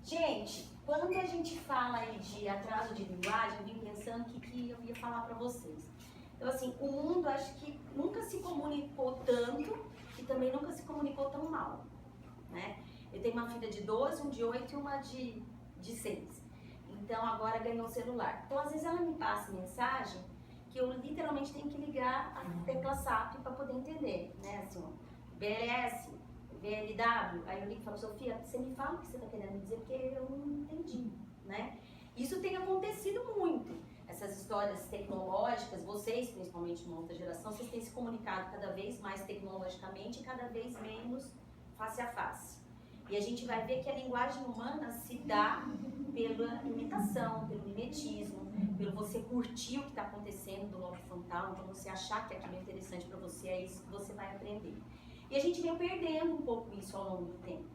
Gente, quando a gente fala aí de atraso de linguagem, eu vim pensando que eu ia falar para vocês. Então, assim, o mundo acho que nunca se comunicou tanto e também nunca se comunicou tão mal, né? Eu tenho uma filha de 12, um de 8 e uma de 6. Então, agora ganhou celular. Então, às vezes ela me passa mensagem que eu literalmente tenho que ligar a tecla SAP para poder entender, né? Assim, ó, BLS, VLW, aí eu ligo e falo, Sofia, você me fala o que você está querendo dizer, porque eu não entendi, né? Isso tem acontecido muito. Essas histórias tecnológicas, vocês, principalmente uma outra geração, vocês têm se comunicado cada vez mais tecnologicamente e cada vez menos face a face. E a gente vai ver que a linguagem humana se dá pela imitação, pelo mimetismo, pelo você curtir o que está acontecendo do lobo frontal, então você achar que aquilo é interessante para você, é isso que você vai aprender. E a gente vem perdendo um pouco isso ao longo do tempo.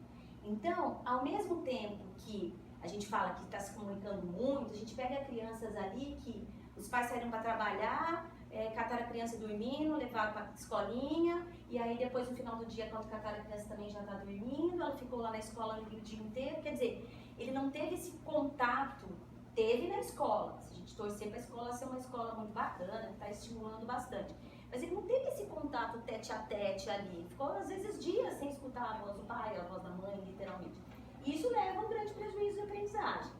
Então, ao mesmo tempo que a gente fala que está se comunicando muito, a gente pega crianças ali que os pais saíram para trabalhar, cataram a criança dormindo, levaram para a escolinha, e aí depois no final do dia, quando cataram a criança também já está dormindo, ela ficou lá na escola o dia inteiro, quer dizer, ele não teve esse contato, teve na escola, se a gente torcer para a escola ser uma escola muito bacana, que está estimulando bastante, mas ele não teve esse contato tete a tete ali, ficou às vezes dias sem escutar a voz do pai, a voz da mãe, literalmente. E isso leva a um grande prejuízo de aprendizagem.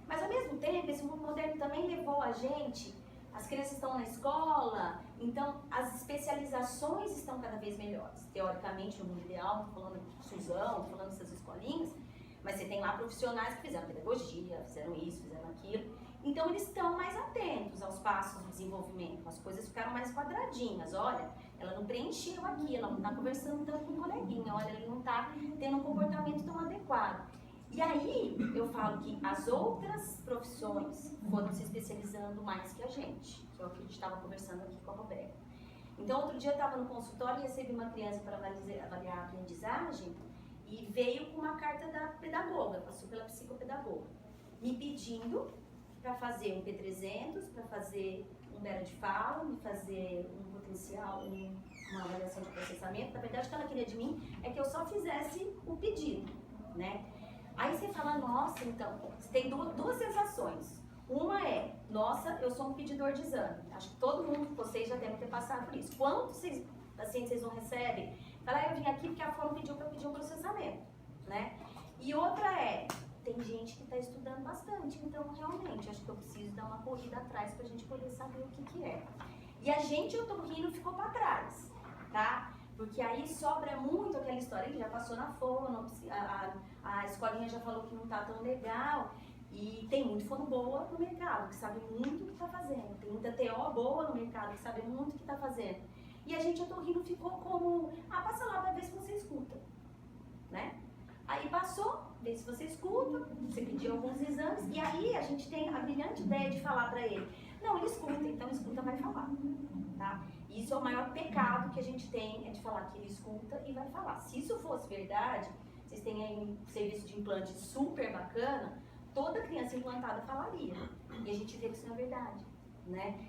Mas ao mesmo tempo, esse mundo moderno também levou a gente, as crianças estão na escola, então as especializações estão cada vez melhores. Teoricamente, no mundo ideal, falando de Suzão, falando dessas escolinhas, mas você tem lá profissionais que fizeram pedagogia, fizeram isso, fizeram aquilo. Então eles estão mais atentos aos passos do desenvolvimento, as coisas ficaram mais quadradinhas. Olha, ela não preencheu aqui, ela não está conversando tanto com o coleguinha, olha, ele não está tendo um comportamento tão adequado. E aí eu falo que as outras profissões foram se especializando mais que a gente, que é o que a gente estava conversando aqui com a Roberta. Então outro dia eu estava no consultório e recebi uma criança para avaliar a aprendizagem e veio com uma carta da pedagoga, passou pela psicopedagoga, me pedindo para fazer um P300, para fazer um bera de fala, me fazer um potencial, uma avaliação de processamento. Na verdade, o que ela queria de mim é que eu só fizesse o pedido, né? Aí você fala, nossa, então, você tem duas sensações. Uma é, nossa, eu sou um pedidor de exame. Acho que todo mundo, vocês já devem ter passado por isso. Quantos pacientes vocês não recebem? Fala, eu vim aqui porque a forma pediu para pedir um processamento, né? E outra é, tem gente que está estudando bastante, então realmente acho que eu preciso dar uma corrida atrás para a gente poder saber o que é. E a gente, otorrino, ficou para trás, tá? Porque aí sobra muito aquela história que já passou na fono, a escolinha já falou que não tá tão legal, e tem muito fono boa no mercado, que sabe muito o que está fazendo, tem muita TO boa no mercado, que sabe muito o que está fazendo. E a gente, otorrino, ficou como, passa lá para ver se você escuta, né? Aí passou, vê se você escuta, você pediu alguns exames, e aí a gente tem a brilhante ideia de falar para ele, não, ele escuta, então escuta vai falar, tá? Isso é o maior pecado que a gente tem, é de falar que ele escuta e vai falar. Se isso fosse verdade, vocês têm aí um serviço de implante super bacana, toda criança implantada falaria. E a gente vê que isso não é verdade, né?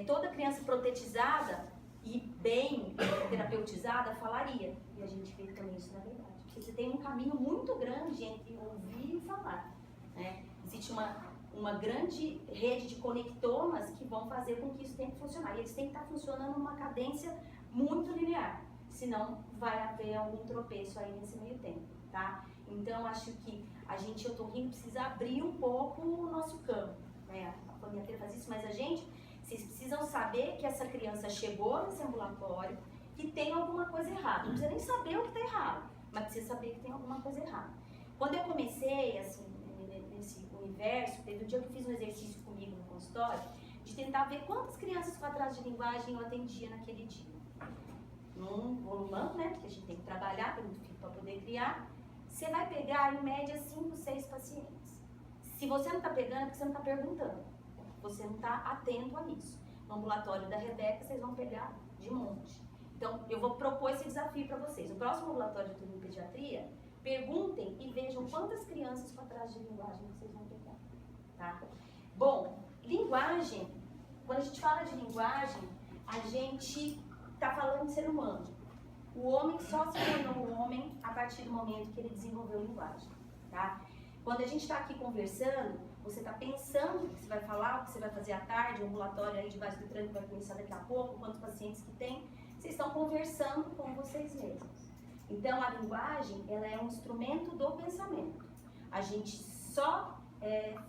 Toda criança protetizada e bem terapeutizada falaria. E a gente vê que também isso não é verdade. Porque você tem um caminho muito grande entre ouvir e falar, né? Existe uma grande rede de conectomas que vão fazer com que isso tenha que funcionar. E eles têm que estar funcionando numa cadência muito linear, senão vai haver algum tropeço aí nesse meio tempo, tá? Então, acho que a gente, otorrino, precisa abrir um pouco o nosso campo, né? A família faz isso, mas vocês precisam saber que essa criança chegou nesse ambulatório, que tem alguma coisa errada. Não precisa nem saber o que está errado, mas precisa saber que tem alguma coisa errada. Quando eu comecei, assim, nesse universo, teve um dia que eu fiz um exercício comigo no consultório, de tentar ver quantas crianças com atraso de linguagem eu atendia naquele dia. Num volumão, né, porque a gente tem que trabalhar, tem muito filho para poder criar, você vai pegar, em média, 5, 6 pacientes. Se você não está pegando, é porque você não está perguntando. Você não está atento a isso. No ambulatório da Rebeca, vocês vão pegar de monte. Então, eu vou propor esse desafio para vocês. No próximo ambulatório de pediatria, perguntem e vejam quantas crianças com atraso de linguagem vocês vão pegar, tá? Bom, linguagem, quando a gente fala de linguagem, a gente está falando de ser humano. O homem só se tornou um homem a partir do momento que ele desenvolveu linguagem, tá? Quando a gente está aqui conversando, você está pensando o que você vai falar, o que você vai fazer à tarde, um ambulatório aí de base do trânsito vai começar daqui a pouco, quantos pacientes que tem, vocês estão conversando com vocês mesmos. Então, a linguagem, ela é um instrumento do pensamento. A gente só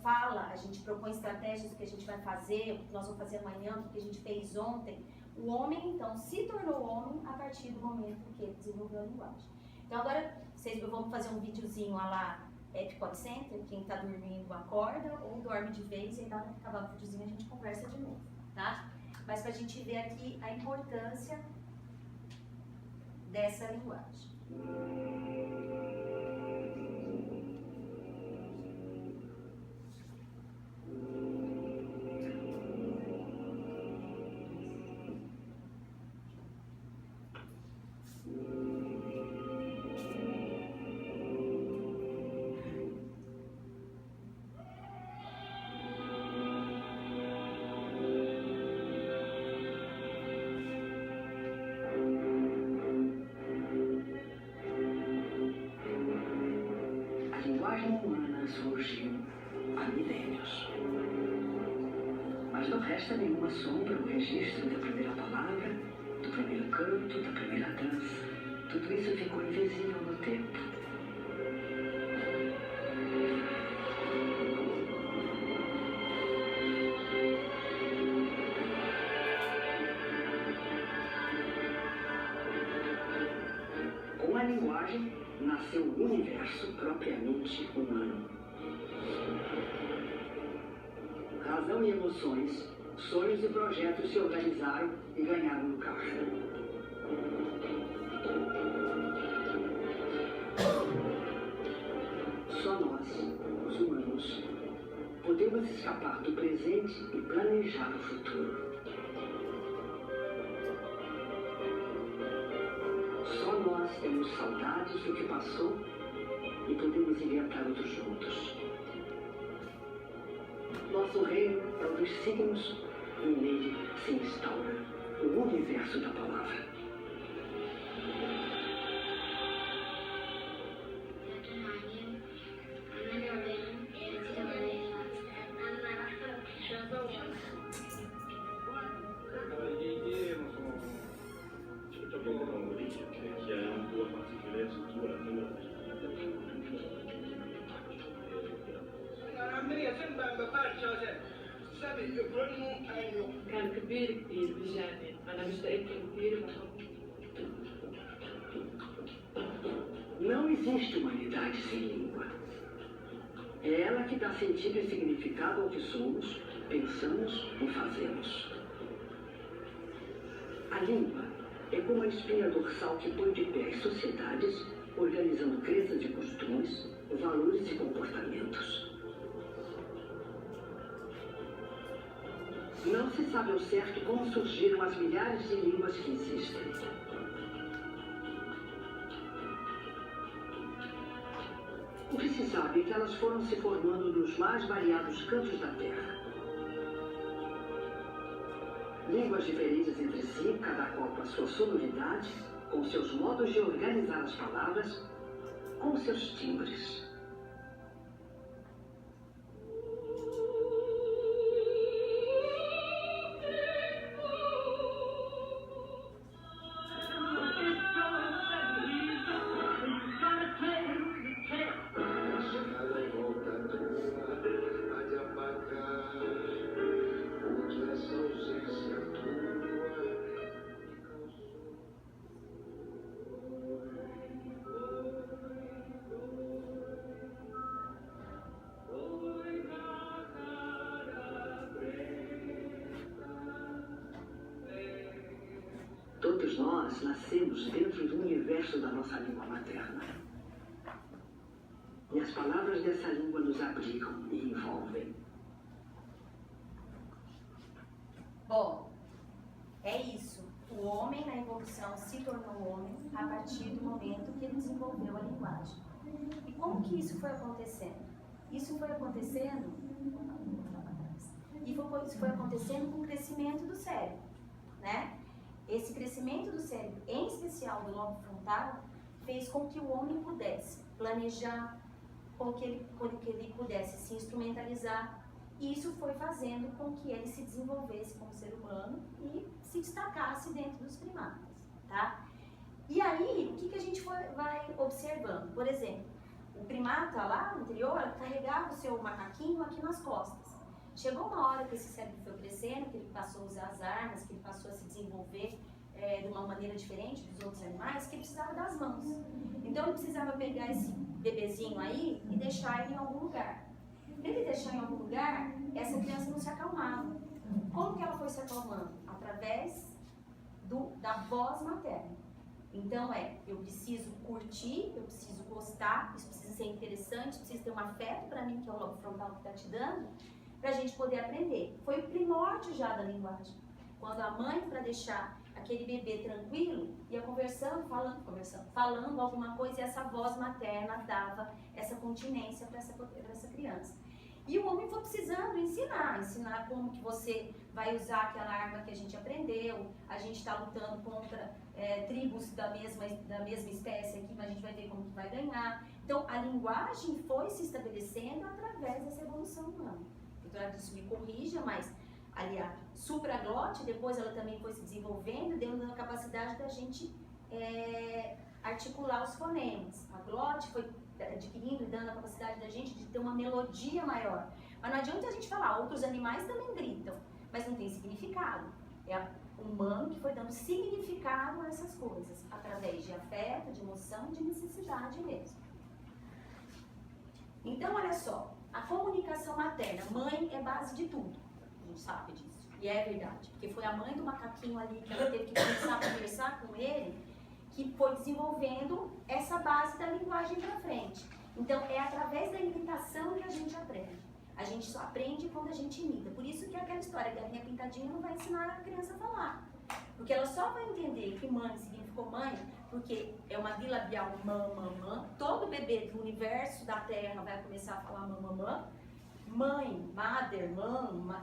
fala, a gente propõe estratégias do que a gente vai fazer, o que nós vamos fazer amanhã, o que a gente fez ontem. O homem, então, se tornou homem a partir do momento que ele desenvolveu a linguagem. Então, agora, vamos fazer um videozinho lá, Epcot Center, quem está dormindo acorda ou dorme de vez, e aí na hora que acabar o videozinho a gente conversa de novo, tá? Mas para a gente ver aqui a importância dessa linguagem. Surgiu há milênios. Mas não resta nenhuma sombra o registro da primeira palavra, do primeiro canto, da primeira dança. Tudo isso ficou invisível no tempo. Com a linguagem, nasceu o universo propriamente humano. Razão e emoções, sonhos e projetos se organizaram e ganharam lugar. Só nós, os humanos, podemos escapar do presente e planejar o futuro. Só nós temos saudades do que passou e podemos inventar outros juntos. Nosso reino é o dos signos e nele se instaura o universo da palavra. كان كبير كتير بجانب أنا مشتاقة كتير. Não existe humanidade sem língua. É ela que dá sentido e significado ao que somos, pensamos e fazemos. A língua é como a espinha dorsal que põe de pé as sociedades, organizando crenças e costumes, valores e comportamentos. Não se sabe ao certo como surgiram as milhares de línguas que existem. O que se sabe é que elas foram se formando nos mais variados cantos da Terra. Línguas diferentes entre si, cada qual com a sua sonoridade, com seus modos de organizar as palavras, com seus timbres. Todos nós nascemos dentro do universo da nossa língua materna. E as palavras dessa língua nos abrigam e envolvem. Bom, é isso. O homem na evolução se tornou homem a partir do momento que ele desenvolveu a linguagem. E como que isso foi acontecendo? Isso foi acontecendo... Isso foi acontecendo com o crescimento do cérebro, né? Esse crescimento do cérebro, em especial do lobo frontal, fez com que o homem pudesse planejar, com que ele pudesse se instrumentalizar. E isso foi fazendo com que ele se desenvolvesse como ser humano e se destacasse dentro dos primatas, tá? E aí, o que a gente vai observando? Por exemplo, o primata lá no anterior carregava o seu macaquinho aqui nas costas. Chegou uma hora que esse cérebro foi crescendo, que ele passou a usar as armas, que ele passou a se desenvolver de uma maneira diferente dos outros animais, que ele precisava das mãos. Então ele precisava pegar esse bebezinho aí e deixar ele em algum lugar. Para ele deixar em algum lugar, essa criança não se acalmava. Como que ela foi se acalmando? Através da voz materna. Então eu preciso curtir, eu preciso gostar, isso precisa ser interessante, precisa ter um afeto para mim, que é o lobo frontal que está te dando, para a gente poder aprender. Foi o primórdio já da linguagem. Quando a mãe, para deixar aquele bebê tranquilo, ia falando alguma coisa, e essa voz materna dava essa continência para essa criança. E o homem foi precisando ensinar como que você vai usar aquela arma que a gente aprendeu. A gente está lutando contra tribos da mesma espécie aqui, mas a gente vai ver como que vai ganhar. Então, a linguagem foi se estabelecendo através dessa evolução humana. A doutora disso me corrija, mas ali a supraglote, depois ela também foi se desenvolvendo, dando a capacidade da gente articular os fonemas. A glote foi adquirindo e dando a capacidade da gente de ter uma melodia maior. Mas não adianta a gente falar, outros animais também gritam, mas não tem significado. É o humano que foi dando significado a essas coisas, através de afeto, de emoção, de necessidade mesmo. Então, olha só, a comunicação materna, mãe é base de tudo, a gente sabe disso, e é verdade, porque foi a mãe do macaquinho ali que ela teve que começar a conversar com ele, que foi desenvolvendo essa base da linguagem para frente. Então, é através da imitação que a gente aprende. A gente só aprende quando a gente imita. Por isso que aquela história da minha pintadinha não vai ensinar a criança a falar. Porque ela só vai entender que mãe significou mãe, porque é uma bilabial mamã. Todo bebê do universo da Terra vai começar a falar mamã. Mãe, mother,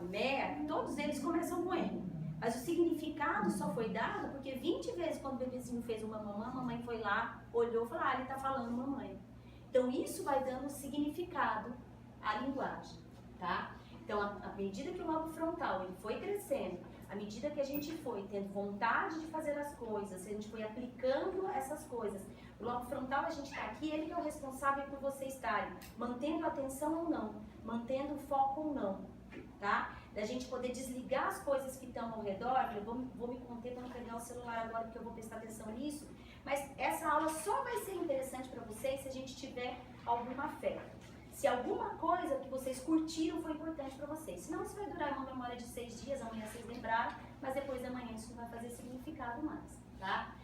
mère, todos eles começam com M. Mas o significado só foi dado porque 20 vezes quando o bebezinho fez uma mamãe, a mamãe foi lá, olhou e falou, ele está falando mamãe. Então isso vai dando significado à linguagem, tá? Então à medida que o lobo frontal ele foi crescendo, à medida que a gente foi tendo vontade de fazer as coisas, a gente foi aplicando essas coisas, o lobo frontal a gente está aqui, ele que é o responsável por você estarem mantendo a atenção ou não, mantendo o foco ou não, tá? Da gente poder desligar as coisas que estão ao redor. Eu vou me conter para não pegar o celular agora, porque eu vou prestar atenção nisso. Mas essa aula só vai ser interessante para vocês se a gente tiver alguma fé. Se alguma coisa que vocês curtiram foi importante para vocês. Senão isso vai durar uma memória de 6 dias, amanhã vocês lembraram, mas depois da manhã isso não vai fazer significado mais, tá?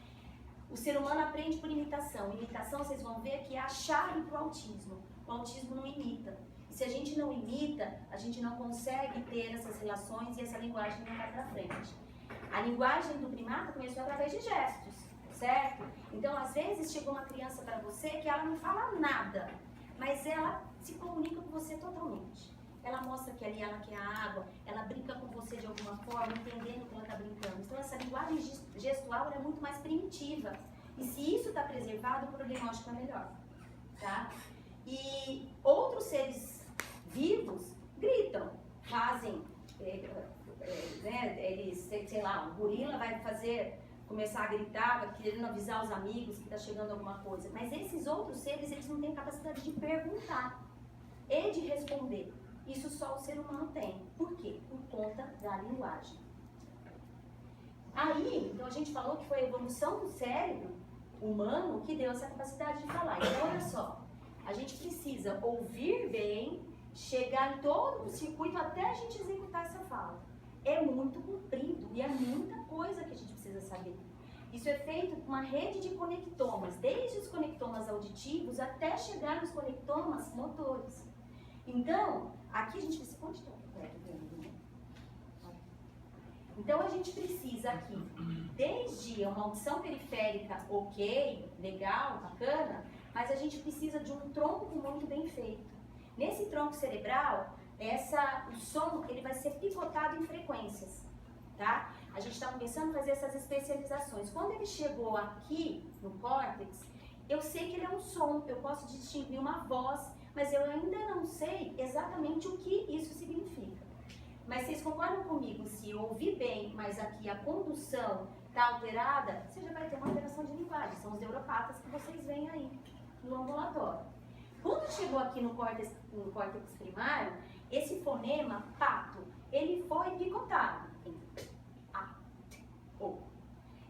O ser humano aprende por imitação. Imitação, vocês vão ver que é a chave para o autismo. O autismo não imita. Se a gente não imita, a gente não consegue ter essas relações e essa linguagem não vai para frente. A linguagem do primata começou através de gestos, certo? Então, às vezes, chegou uma criança para você que ela não fala nada, mas ela se comunica com você totalmente. Ela mostra que ali ela quer a água, ela brinca com você de alguma forma, entendendo que ela está brincando. Então, essa linguagem gestual é muito mais primitiva. E se isso está preservado, o prognóstico é melhor, tá? E outros seres vivos gritam, fazem, eles, sei lá, um gorila vai começar a gritar, querendo avisar os amigos que está chegando alguma coisa. Mas esses outros seres, eles não têm capacidade de perguntar e de responder. Isso só o ser humano tem. Por quê? Por conta da linguagem. Aí, então a gente falou que foi a evolução do cérebro humano que deu essa capacidade de falar. Então, olha só, a gente precisa ouvir bem, chegar em todo o circuito até a gente executar essa fala. É muito comprido e é muita coisa que a gente precisa saber. Isso é feito com uma rede de conectomas, desde os conectomas auditivos até chegar nos conectomas motores. Então, aqui a gente precisa... Onde está o conector? Então, a gente precisa aqui, desde uma audição periférica ok, legal, bacana, mas a gente precisa de um tronco muito bem feito. Nesse tronco cerebral, o som ele vai ser picotado em frequências, tá? A gente está começando a fazer essas especializações. Quando ele chegou aqui no córtex, eu sei que ele é um som, eu posso distinguir uma voz, mas eu ainda não sei exatamente o que isso significa. Mas vocês concordam comigo, se eu ouvir bem, mas aqui a condução está alterada, você já vai ter uma alteração de linguagem. São os neuropatas que vocês veem aí no ambulatório. Quando chegou aqui no córtex primário, esse fonema, pato, ele foi picotado em A, O.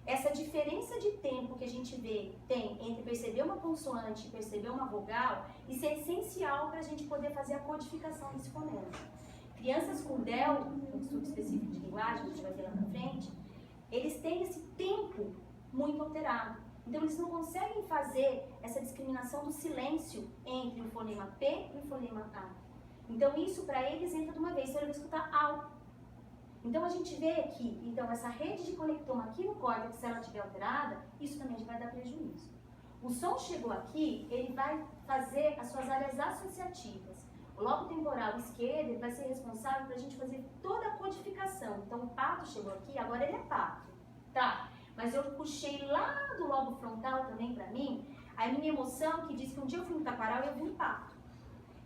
Essa diferença de tempo que a gente tem entre perceber uma consoante e perceber uma vogal, isso é essencial para a gente poder fazer a codificação desse fonema. Crianças com DEL, um estudo específico de linguagem, a gente vai ver lá na frente, eles têm esse tempo muito alterado. Então, eles não conseguem fazer essa discriminação do silêncio entre o fonema P e o fonema A. Então, isso para eles entra de uma vez, então ele vai escutar AU. Então, a gente vê que essa rede de conectoma aqui no córtex, se ela estiver alterada, isso também vai dar prejuízo. O som chegou aqui, ele vai fazer as suas áreas associativas. O lobo temporal esquerdo ele vai ser responsável para a gente fazer toda a codificação. Então, o pato chegou aqui, agora ele é pato. Tá? Mas eu puxei lá do lobo frontal também para mim, a minha emoção que diz que um dia eu fui no taquaral e eu vi um pato.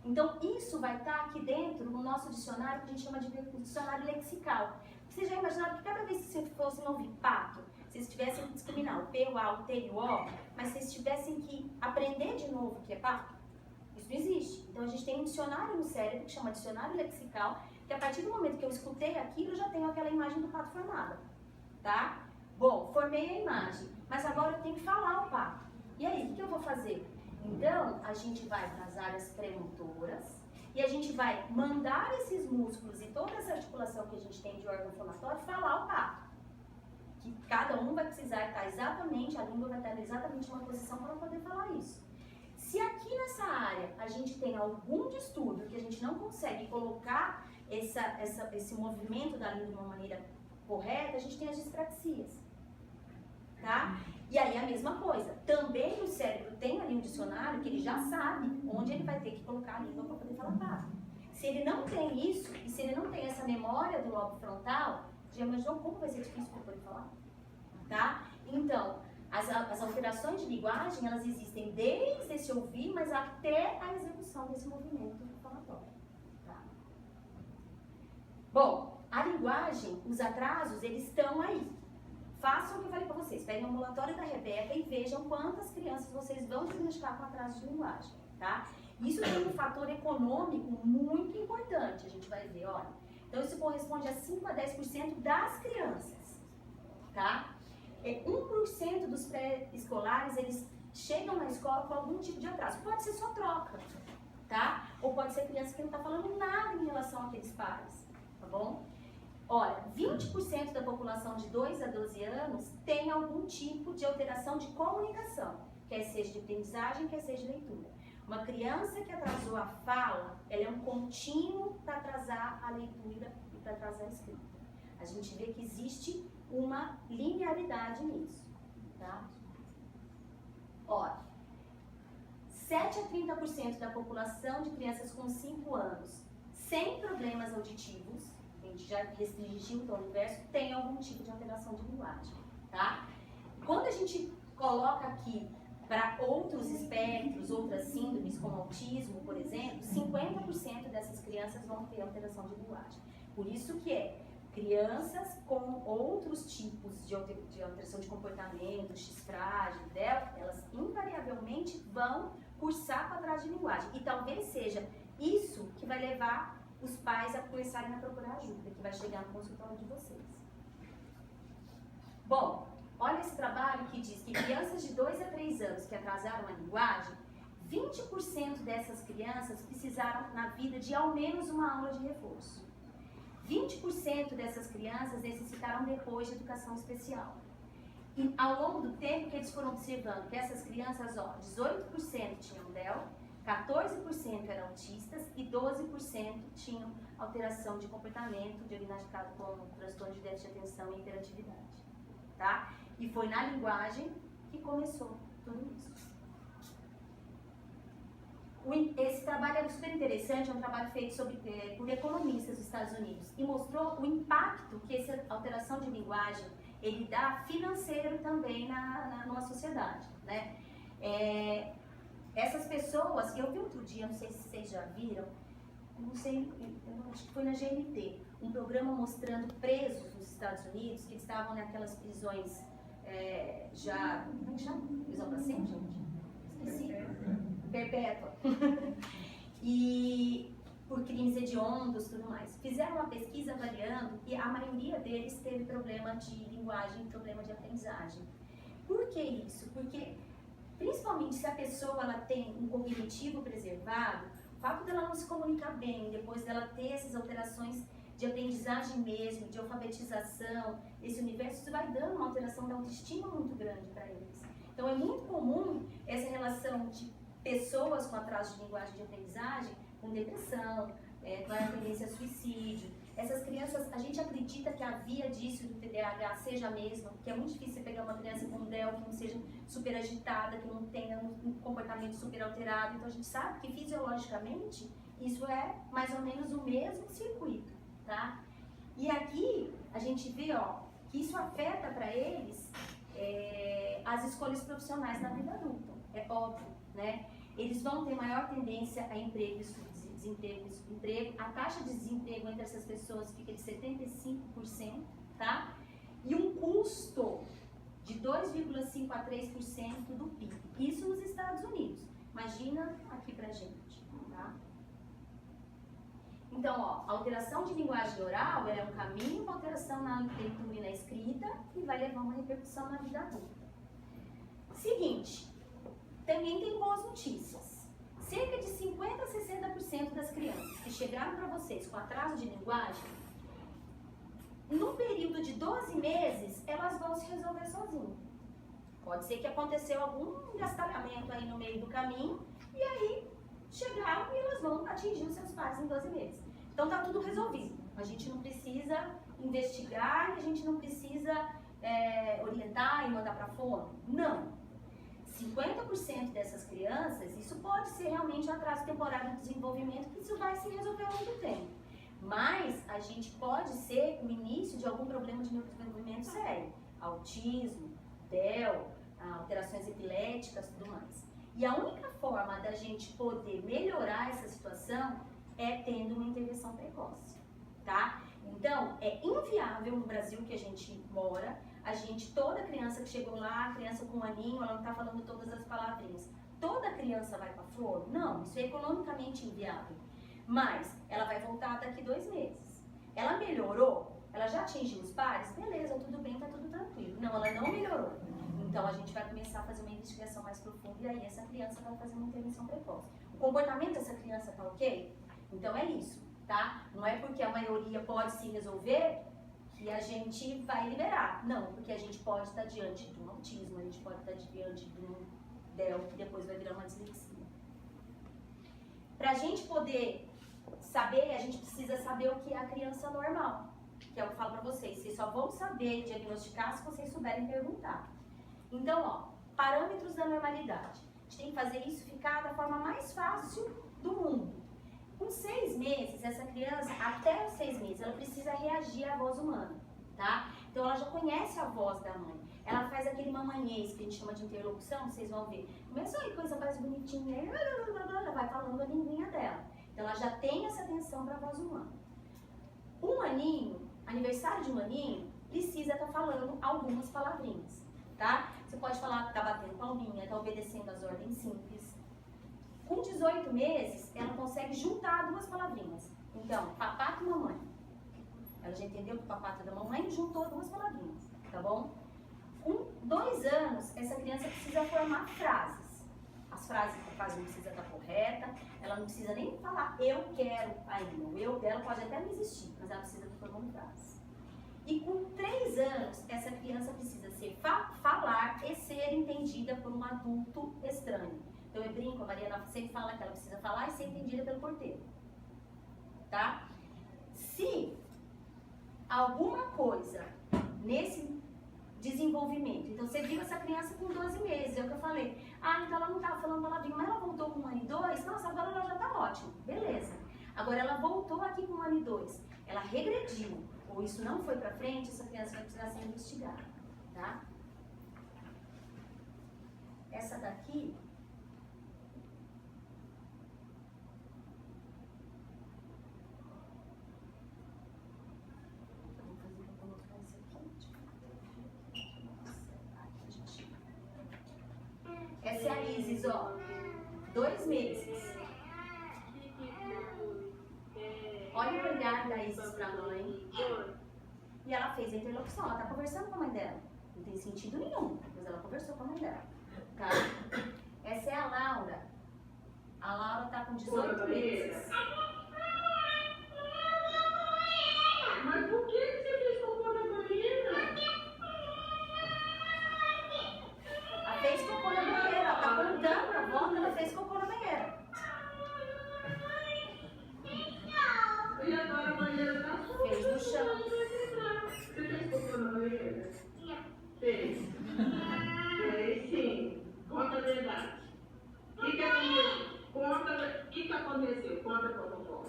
Então, isso vai estar aqui dentro no nosso dicionário, que a gente chama de dicionário lexical. Vocês já imaginaram que cada vez que você fosse não ouvir pato, vocês tivessem que discriminar o P, o A, o T e o O, mas vocês tivessem que aprender de novo o que é pato? Isso não existe. Então, a gente tem um dicionário no cérebro, que chama dicionário lexical, que a partir do momento que eu escutei aquilo, eu já tenho aquela imagem do pato formada. Tá? Bom, formei a imagem, mas agora eu tenho que falar o pato. E aí, o que eu vou fazer? Então, a gente vai para as áreas premotoras e a gente vai mandar esses músculos e toda essa articulação que a gente tem de órgão fonatório falar o pato. Que cada um vai precisar estar exatamente, a língua vai estar exatamente numa posição para poder falar isso. Se aqui nessa área a gente tem algum distúrbio que a gente não consegue colocar esse movimento da língua de uma maneira correta, a gente tem as dispraxias. Tá? E aí a mesma coisa, também o cérebro tem ali um dicionário que ele já sabe onde ele vai ter que colocar a língua para poder falar pato. Se ele não tem isso, e se ele não tem essa memória do lobo frontal, já imaginou como vai ser difícil para poder falar? Tá? Então, as alterações de linguagem, elas existem desde esse ouvir, mas até a execução desse movimento falatório. Tá? Bom, a linguagem, os atrasos, eles estão aí. Façam o que eu falei para vocês, peguem o ambulatório da Rebeca e vejam quantas crianças vocês vão diagnosticar com atraso de linguagem, tá? Isso tem um fator econômico muito importante, a gente vai ver, olha. Então, isso corresponde a 5 a 10% das crianças, tá? 1% dos pré-escolares, eles chegam na escola com algum tipo de atraso. Pode ser só troca, tá? Ou pode ser criança que não está falando nada em relação àqueles pais, tá bom? Olha, 20% da população de 2 a 12 anos tem algum tipo de alteração de comunicação, quer seja de aprendizagem, quer seja de leitura. Uma criança que atrasou a fala, ela é um contínuo para atrasar a leitura e para atrasar a escrita. A gente vê que existe uma linearidade nisso, tá? Olha, 7 a 30% da população de crianças com 5 anos sem problemas auditivos, a gente já restringiu então o universo, tem algum tipo de alteração de linguagem, tá? Quando a gente coloca aqui para outros espectros, outras síndromes, como autismo, por exemplo, 50% dessas crianças vão ter alteração de linguagem. Por isso que crianças com outros tipos de alteração de comportamento, X-frágil, DEL, elas invariavelmente vão cursar para trás de linguagem. E talvez seja isso que vai levar os pais a começarem a procurar ajuda, que vai chegar no consultório de vocês. Bom, olha esse trabalho que diz que crianças de 2 a 3 anos que atrasaram a linguagem, 20% dessas crianças precisaram na vida de ao menos uma aula de reforço. 20% dessas crianças necessitaram depois de educação especial. E ao longo do tempo que eles foram observando que essas crianças, 18% tinham DEL, 14% eram autistas e 12% tinham alteração de comportamento diagnosticado com transtorno de déficit de atenção e hiperatividade. Tá? E foi na linguagem que começou tudo isso. Esse trabalho é super interessante, é um trabalho feito por economistas dos Estados Unidos e mostrou o impacto que essa alteração de linguagem ele dá financeiro também numa sociedade, né? Essas pessoas, eu vi outro dia, não sei se vocês já viram, não sei, acho que foi na GNT, um programa mostrando presos nos Estados Unidos, que estavam naquelas prisões já, como é que chama? Prisão pra sempre, gente? Esqueci. Perpétua. E por crimes hediondos e tudo mais. Fizeram uma pesquisa avaliando e a maioria deles teve problema de linguagem, problema de aprendizagem. Por que isso? Porque, principalmente se a pessoa ela tem um cognitivo preservado, o fato dela não se comunicar bem, depois dela ter essas alterações de aprendizagem mesmo, de alfabetização, esse universo, isso vai dando uma alteração da autoestima muito grande para eles. Então é muito comum essa relação de pessoas com atraso de linguagem de aprendizagem, com depressão, com a tendência a suicídio. Essas crianças, a gente acredita que a via disso do TDAH seja a mesma, porque é muito difícil você pegar uma criança com DEL que não seja super agitada, que não tenha um comportamento super alterado. Então a gente sabe que fisiologicamente isso é mais ou menos o mesmo circuito, tá? E aqui a gente vê, ó, que isso afeta para eles as escolhas profissionais na vida adulta, é óbvio, né? Eles vão ter maior tendência a emprego, desemprego. A taxa de desemprego entre essas pessoas fica de 75%, tá? E um custo de 2,5 a 3% do PIB. Isso nos Estados Unidos. Imagina aqui pra gente, tá? Então, ó, a alteração de linguagem oral é um caminho para alteração na leitura e na escrita e vai levar uma repercussão na vida adulta. Seguinte, também tem boas notícias. Cerca de 50 a 60% das crianças que chegaram para vocês com atraso de linguagem, no período de 12 meses, elas vão se resolver sozinhas. Pode ser que aconteceu algum gastamento aí no meio do caminho e aí chegaram e elas vão atingir os seus pais em 12 meses. Então tá tudo resolvido. A gente não precisa investigar, a gente não precisa orientar e mandar para fora. Não. 50% dessas crianças, isso pode ser realmente um atraso temporário do desenvolvimento, que isso vai se resolver ao longo do tempo. Mas a gente pode ser o início de algum problema de neurodesenvolvimento sério. Autismo, DEL, alterações epiléticas e tudo mais. E a única forma da gente poder melhorar essa situação é tendo uma intervenção precoce, tá? Então, é inviável no Brasil que a gente mora, toda criança que chegou lá, a criança com um aninho, ela não está falando todas as palavrinhas. Toda criança vai para flor? Não, isso é economicamente inviável. Mas ela vai voltar daqui 2 meses. Ela melhorou? Ela já atingiu os pares? Beleza, tudo bem, tá tudo tranquilo. Não, ela não melhorou. Então a gente vai começar a fazer uma investigação mais profunda e aí essa criança vai fazer uma intervenção precoce. O comportamento dessa criança tá ok? Então é isso, tá? Não é porque a maioria pode se resolver que a gente vai liberar. Não, porque a gente pode estar diante de um autismo, a gente pode estar diante de um DEL que depois vai virar uma dislexia. Pra gente poder saber, a gente precisa saber o que é a criança normal, que é o que eu falo pra vocês. Vocês só vão saber diagnosticar se vocês souberem perguntar. Então, ó, parâmetros da normalidade. A gente tem que fazer isso ficar da forma mais fácil do mundo. Com 6 meses, essa criança, até os 6 meses, ela precisa reagir à voz humana, tá? Então, ela já conhece a voz da mãe. Ela faz aquele mamanhês, que a gente chama de interlocução, vocês vão ver. Começa aí, coisa mais bonitinha, ela vai falando a linguinha dela. Então, ela já tem essa atenção para a voz humana. Um aninho, aniversário de um aninho, precisa estar falando algumas palavrinhas, tá? Você pode falar que tá batendo palminha, tá obedecendo as ordens simples. Com 18 meses, ela consegue juntar 2 palavrinhas. Então, papato e mamãe. Ela já entendeu que o papato é da mamãe e juntou 2 palavrinhas, tá bom? Com 2 anos, essa criança precisa formar frases. As frases, a frase não precisa estar correta, ela não precisa nem falar eu quero ainda. O eu dela pode até não existir, mas ela precisa estar formando frases. E com 3 anos, essa criança precisa falar e ser entendida por um adulto estranho. Então eu brinco, a Mariana sempre fala que ela precisa falar e ser entendida pelo porteiro. Tá? Se alguma coisa nesse desenvolvimento, então você viu essa criança com 12 meses, é o que eu falei. Ah, então ela não estava falando palavrinha, mas ela voltou com 1 ano e 2, nossa, agora ela já está ótima. Beleza. Agora ela voltou aqui com 1 ano e 2, ela regrediu, ou isso não foi para frente, essa criança vai precisar ser investigada. Tá? Essa daqui Essa é a Isis, ó. 2 meses. Olha o olhar da Isis pra mãe. E ela fez a interlocução, ela tá conversando com a mãe dela. Não tem sentido nenhum, mas ela conversou com a mãe dela. Tá? Essa é a Laura. A Laura tá com 18 meses. Mas por que você fez cocô na banheira? Ela fez cocô na banheira, ela tá contando a volta, ela fez cocô na banheira. E agora a banheira tá suja. Fez no chão. Você fez cocô na banheira? Fez. Fez sim. Conta a verdade. O que aconteceu? O que aconteceu? Conta pra vovó.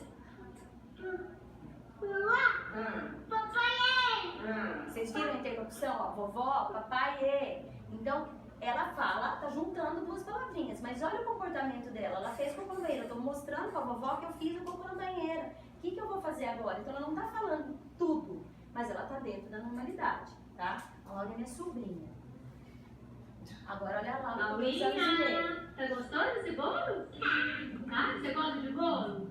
Vocês viram a interlocução? Ó, vovó, papai e. Então, ela fala, tá juntando 2 palavrinhas, mas olha o comportamento dela. Ela fez cocô na banheira. Eu tô mostrando pra vovó que eu fiz o cocô na banheira. O que eu vou fazer agora? Então, ela não tá falando tudo, mas ela tá dentro da normalidade, tá? A Laura é minha sobrinha. Agora, olha lá, com 2 anos e meio. Tá gostoso esse bolo? Ah, você gosta de bolo?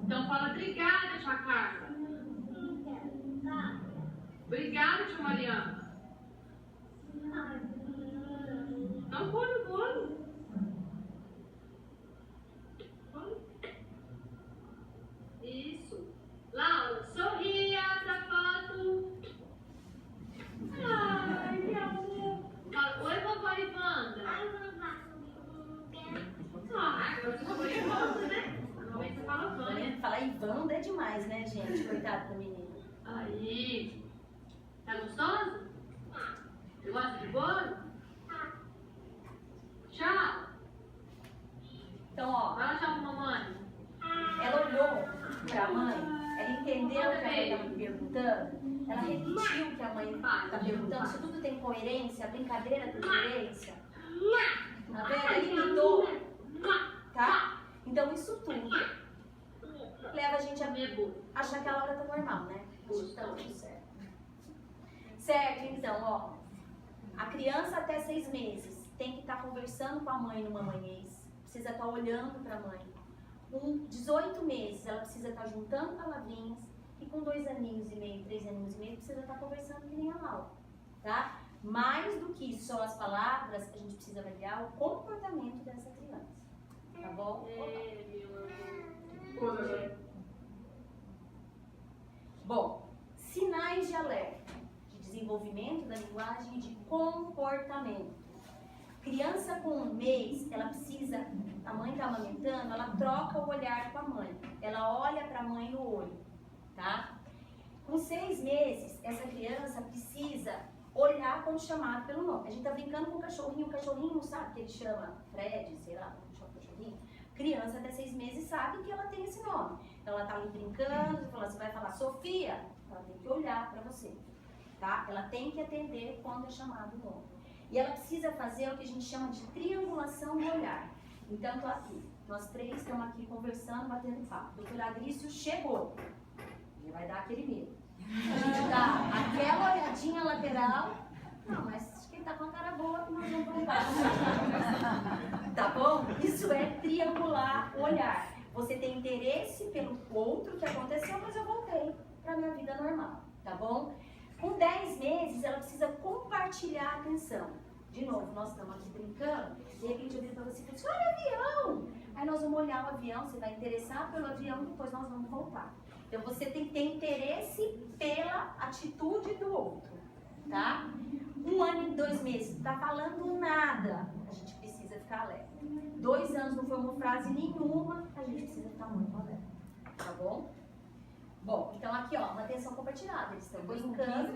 Então fala obrigada, tia Carla. Obrigada, tia Mariana. Não come o bolo. Isso. Laura, sorria pra foto. Ai, meu amor. Fala, oi, vovó Ivanda. Ah, agora você falou Ivanda, né? Normalmente você fala Vânia. Falar Ivanda é demais, né, gente? Coitada da menina. Aí. Tá gostoso? Você gosta de bolo? Tchau. Então, ó, Fala tchau pra mamãe. ela olhou pra mãe, ela entendeu o que a mãe estava perguntando, ela repetiu o que a mãe está perguntando, se tudo tem coerência, a brincadeira tem coerência. Tá vendo? Ela imitou, tá? Então, isso tudo leva a gente a achar que a Laura tá normal, né? Tá tudo certo. Certo, então, ó. A criança até 6 meses tem que estar conversando com a mãe no mamanhês, precisa estar olhando para a mãe. Com 18 meses, ela precisa estar juntando palavrinhas, e com 2 aninhos e meio, 3 aninhos e meio, precisa estar conversando que nem a Laura, tá? Mais do que só as palavras, a gente precisa avaliar o comportamento dessa criança, tá bom? Bom, sinais de alerta, de desenvolvimento da linguagem e de comportamento. Criança com 1 mês, ela precisa, a mãe está amamentando, ela troca o olhar com a mãe. Ela olha para a mãe no olho, tá? Com 6 meses, essa criança precisa olhar quando chamado pelo nome. A gente tá brincando com o cachorrinho não sabe que ele chama Fred, sei lá, como chama o cachorrinho. Criança até 6 meses sabe que ela tem esse nome. Então ela tá ali brincando, você vai falar Sofia, ela tem que olhar para você, tá? Ela tem que atender quando é chamado o nome. E ela precisa fazer o que a gente chama de triangulação do olhar. Então, tô aqui. Nós 3 estamos aqui conversando, batendo papo. Doutor Agrício chegou. Ele vai dar aquele medo. A gente dá aquela olhadinha lateral. Não, mas acho que ele tá com a cara boa, nós vamos voltar. Tá bom? Isso é triangular o olhar. Você tem interesse pelo outro que aconteceu, mas eu voltei pra minha vida normal. Tá bom? Com 10 meses, ela precisa compartilhar a atenção. De novo, nós estamos aqui brincando, de repente eu viro para você e falo assim, olha o avião! Aí nós vamos olhar o avião, você vai interessar pelo avião, depois nós vamos voltar. Então você tem que ter interesse pela atitude do outro, tá? 1 ano e 2 meses, não tá falando nada, a gente precisa ficar alerta. 2 anos não formou frase nenhuma, a gente precisa ficar muito alerta, tá bom? Bom, então aqui ó, uma atenção compartilhada, eles estão brincando.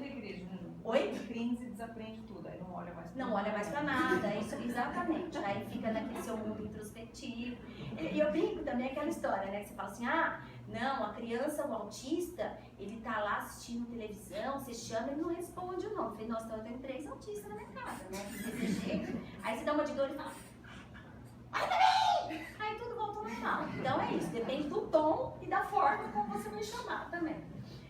Oi? 15 desaprende tudo, aí não olha mais pra Não olha mais pra nada, isso, exatamente. Aí fica naquele seu mundo introspectivo. E eu brinco também aquela história, né? Que você fala assim, ah, não, a criança, o autista, ele tá lá assistindo televisão, você chama, ele não responde o nome. Eu falei, nossa, então eu tenho 3 autistas na minha casa, né? Você chega, aí você dá uma de dor e fala, ai, também! Aí tudo volta ao normal. Então é isso, depende do tom e da forma como você vai chamar também.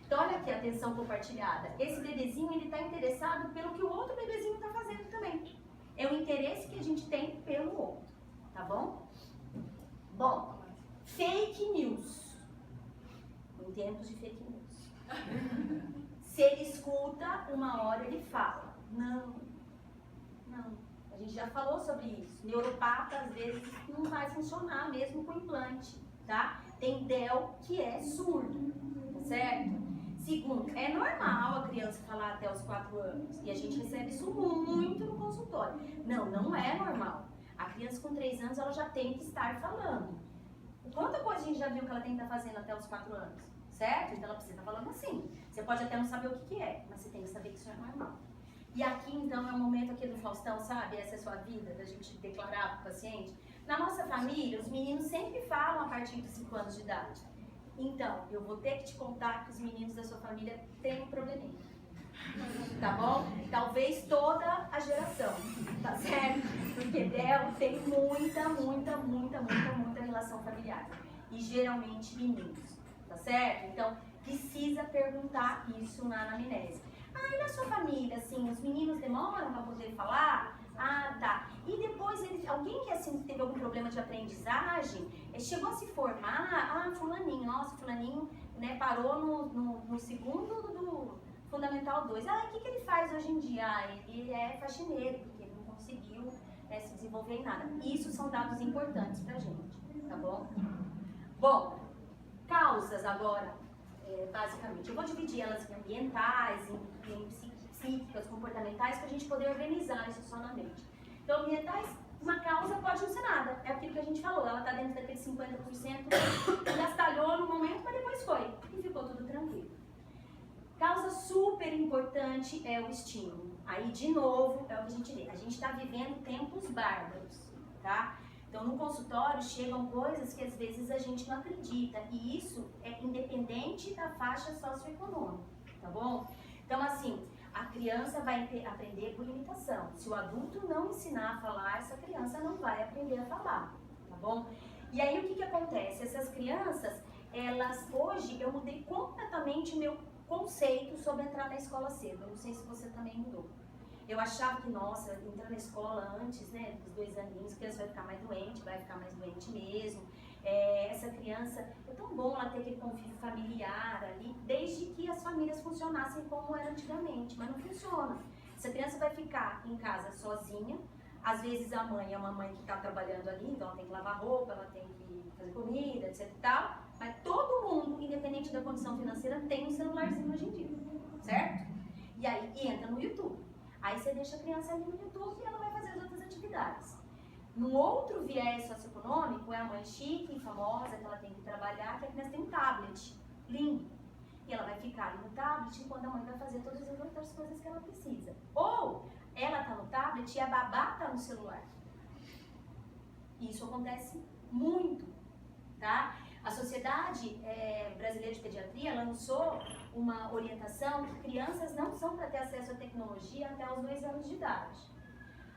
Então olha aqui a atenção compartilhada. Esse bebezinho, ele tá interessado pelo que o outro bebezinho tá fazendo também. é o interesse que a gente tem pelo outro, tá bom? Bom, fake news. Em tempos de fake news. Se ele escuta, uma hora ele fala. Não. A gente já falou sobre isso. Neuropata, às vezes, não vai funcionar mesmo com implante, tá? Tem DEL que é surdo, tá certo? Segundo, é normal a criança falar até os 4 anos. E a gente recebe isso muito no consultório. Não é normal. A criança com 3 anos, ela já tem que estar falando. Quanta coisa a gente já viu que ela tem que estar fazendo até os 4 anos, certo? Então ela precisa estar falando assim. Você pode até não saber o que é, mas você tem que saber que isso é normal. E aqui, então, é o momento aqui do Faustão, sabe? Essa é a sua vida, da gente declarar para o paciente. Na nossa família, os meninos sempre falam a partir dos 5 anos de idade. Então, eu vou ter que te contar que os meninos da sua família têm um probleminha. Tá bom? Talvez toda a geração, tá certo? Porque DEL tem muita relação familiar. E geralmente meninos, tá certo? Então, precisa perguntar isso na anamnese. Ah, e na sua família, assim, os meninos demoram para poder falar? Ah, tá. E depois, alguém que assim teve algum problema de aprendizagem, chegou a se formar, fulaninho, nossa, fulaninho, né, parou no segundo do Fundamental 2. Ah, o que ele faz hoje em dia? Ah, ele é faxineiro, porque ele não conseguiu se desenvolver em nada. Isso são dados importantes pra gente, tá bom? Bom, causas agora. Basicamente, eu vou dividir elas em ambientais, em psíquicas, comportamentais, para a gente poder organizar isso só na mente. Então, ambientais, uma causa pode não ser nada, é aquilo que a gente falou, ela está dentro daquele 50%, gastalhou no momento, mas depois foi, e ficou tudo tranquilo. Causa super importante é o estímulo. Aí, de novo, é o que a gente vê, a gente está vivendo tempos bárbaros, tá? Então, no consultório chegam coisas que às vezes a gente não acredita, e isso é independente da faixa socioeconômica, tá bom? Então, assim, a criança vai aprender por imitação. Se o adulto não ensinar a falar, essa criança não vai aprender a falar, tá bom? E aí, o que acontece? Essas crianças, elas, hoje, eu mudei completamente o meu conceito sobre entrar na escola cedo. Eu não sei se você também mudou. Eu achava que, nossa, entrar na escola antes, né, dos 2 aninhos, a criança vai ficar mais doente mesmo. Essa criança, é tão bom ela ter aquele convívio familiar ali, desde que as famílias funcionassem como era antigamente, mas não funciona. Essa criança vai ficar em casa sozinha, às vezes a mãe é uma mãe que está trabalhando ali, então ela tem que lavar roupa, ela tem que fazer comida, etc e tal, mas todo mundo, independente da condição financeira, tem um celularzinho hoje em dia, certo? E aí entra no YouTube. Aí você deixa a criança ali no YouTube e ela vai fazer as outras atividades. Num outro viés socioeconômico, é a mãe chique e famosa, que ela tem que trabalhar, que a criança tem um tablet, lindo. E ela vai ficar ali no tablet enquanto a mãe vai fazer todas as outras coisas que ela precisa. Ou ela está no tablet e a babá está no celular. Isso acontece muito, tá? A Sociedade Brasileira de Pediatria lançou uma orientação que crianças não são para ter acesso à tecnologia até os 2 anos de idade.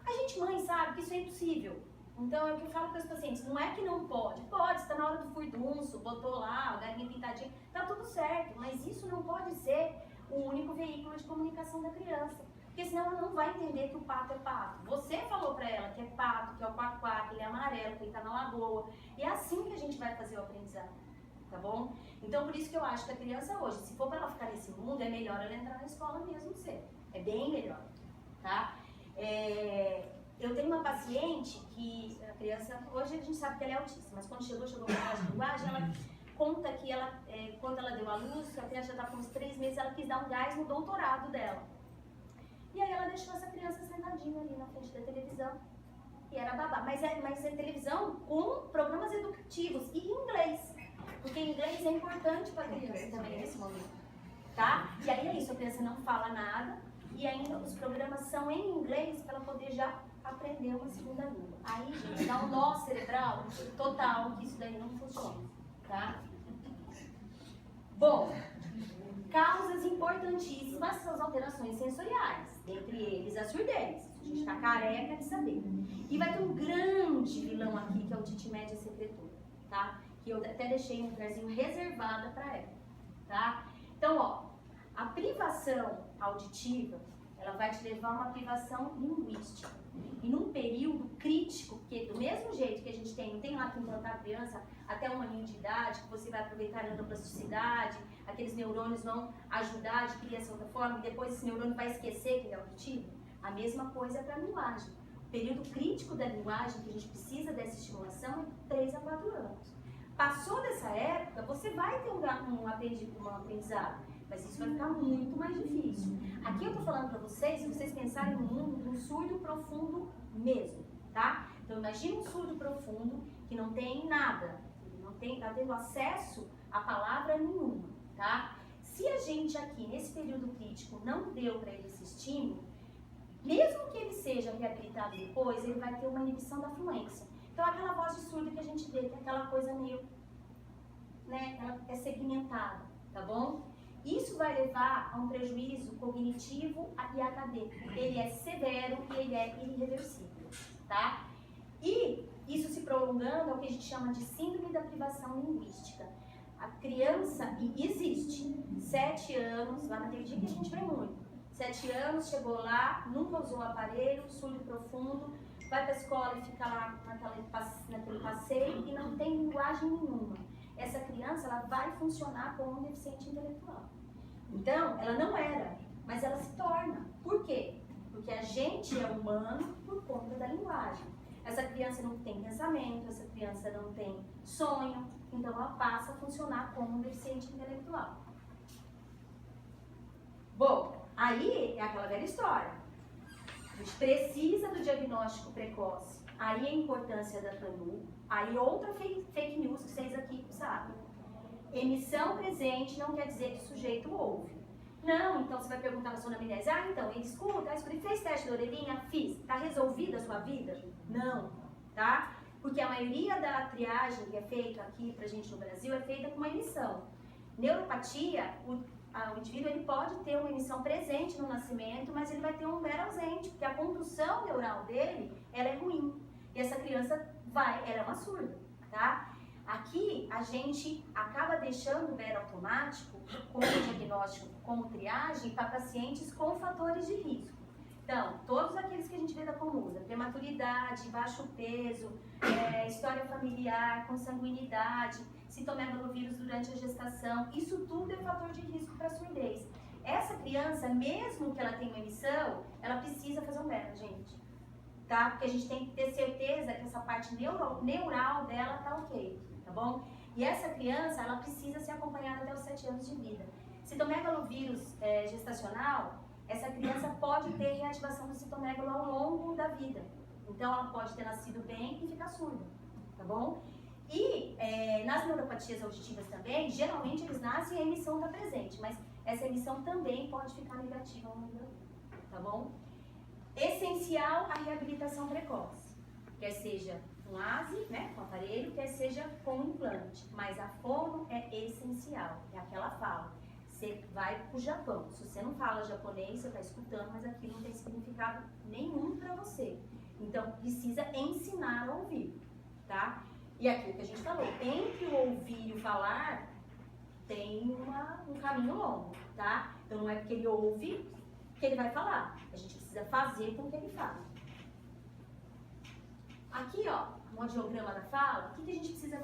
A gente, mãe, sabe que isso é impossível. Então, é o que eu falo para os pacientes, não é que não pode. Pode, está na hora do furdunço, botou lá, a galinha pintadinha, tá tudo certo. Mas isso não pode ser o único veículo de comunicação da criança. Porque senão ela não vai entender que o pato é pato. Você falou para ela que é pato, que é o quaco-quaco, que ele é amarelo, que ele está na lagoa. E é assim que a gente vai fazer o aprendizado, tá bom? Então, por isso que eu acho que a criança hoje, se for para ela ficar nesse mundo, é melhor ela entrar na escola mesmo cedo. É bem melhor, tá? Eu tenho uma paciente que a criança, hoje a gente sabe que ela é autista, mas quando chegou com a linguagem, ela conta que ela, quando ela deu à luz, a criança já estava com uns 3 meses, ela quis dar um gás no doutorado dela. E aí ela deixou essa criança sentadinha ali na frente da televisão. E era babá. Mas é televisão com programas educativos e em inglês. Porque inglês é importante para a criança também nesse momento. Tá? E aí é isso, a criança não fala nada. E ainda os programas são em inglês para ela poder já aprender uma segunda língua. Aí, gente, dá um nó cerebral total que isso daí não funciona. Tá? Bom, causas importantíssimas são as alterações sensoriais, dentre eles a surdez. A gente está careca de saber. E vai ter um grande vilão aqui, que é o titimédia secretor, tá? Que eu até deixei um lugarzinho reservado para ela, tá? Então, ó, a privação auditiva, ela vai te levar a uma privação linguística. E num período crítico, porque do mesmo jeito que a gente tem, não tem lá que implantar a criança até 1 aninho de idade, que você vai aproveitar a neuroplasticidade, aqueles neurônios vão ajudar a adquirir essa outra forma, e depois esse neurônio vai esquecer que ele é auditivo. A mesma coisa é para a linguagem. O período crítico da linguagem, que a gente precisa dessa estimulação, é 3 a 4 anos. Passou dessa época, você vai ter um aprendizado, mas isso vai ficar muito mais difícil. Aqui eu tô falando para vocês, se vocês pensarem no mundo de um surdo profundo mesmo, tá? Então imagina um surdo profundo que não tem nada, ele não tá tendo acesso a palavra nenhuma, tá? Se a gente aqui, nesse período crítico, não deu para ele esse estímulo, mesmo que ele seja reabilitado depois, ele vai ter uma inibição da fluência. Então aquela voz de surdo que a gente vê, que é aquela coisa meio, né, ela é segmentada, tá bom? Isso vai levar a um prejuízo cognitivo e acadêmico. Ele é severo e ele é irreversível, tá? E isso se prolongando é o que a gente chama de síndrome da privação linguística. A criança, e existe, 7 anos, lá naquele dia que a gente vê muito, 7 anos, chegou lá, nunca usou o aparelho, surdo profundo, vai para a escola e fica lá naquele passeio e não tem linguagem nenhuma. Essa criança, ela vai funcionar como um deficiente intelectual. Então, ela não era, mas ela se torna. Por quê? Porque a gente é humano por conta da linguagem. Essa criança não tem pensamento, essa criança não tem sonho, então ela passa a funcionar como um deficiente intelectual. Bom, aí é aquela velha história. A gente precisa do diagnóstico precoce. Aí a importância da TANU. Aí outra fake news que vocês aqui sabem. Emissão presente não quer dizer que o sujeito ouve. Não, então você vai perguntar na sua anamnese, então ele escuta, ele fez teste da orelhinha? Fiz. Tá resolvida a sua vida? Não, tá? Porque a maioria da triagem que é feita aqui pra gente no Brasil é feita com uma emissão. Neuropatia, o indivíduo ele pode ter uma emissão presente no nascimento, mas ele vai ter um mero ausente, porque a condução neural dele, ela é ruim. E essa criança ela é uma surda, tá? Aqui, a gente acaba deixando o vero automático como diagnóstico, como triagem para pacientes com fatores de risco. Então, todos aqueles que a gente vê da Comusa, prematuridade, baixo peso, história familiar, consanguinidade, citomegalovírus durante a gestação, isso tudo é fator de risco para surdez. Essa criança, mesmo que ela tenha uma emissão, ela precisa fazer um vero, gente. Tá? Porque a gente tem que ter certeza que essa parte neural dela tá ok, tá bom? E essa criança, ela precisa ser acompanhada até os 7 anos de vida. Citomegalovírus gestacional, essa criança pode ter reativação do citomegalo ao longo da vida. Então, ela pode ter nascido bem e ficar surda, tá bom? E nas neuropatias auditivas também, geralmente eles nascem e a emissão está presente, mas essa emissão também pode ficar negativa ao longo da vida, tá bom? Essencial a reabilitação precoce, quer seja com ASE, né, com aparelho, quer seja com implante, mas a fono é essencial, é aquela fala. Você vai para o Japão, se você não fala japonês, você está escutando, mas aquilo não tem significado nenhum para você. Então, precisa ensinar a ouvir, tá? E aquilo que a gente falou, entre o ouvir e o falar, tem um caminho longo, tá? Então, não é porque ele ouve que ele vai falar. A gente precisa fazer com que ele fale. Aqui, ó, no audiograma da fala, o que a gente precisa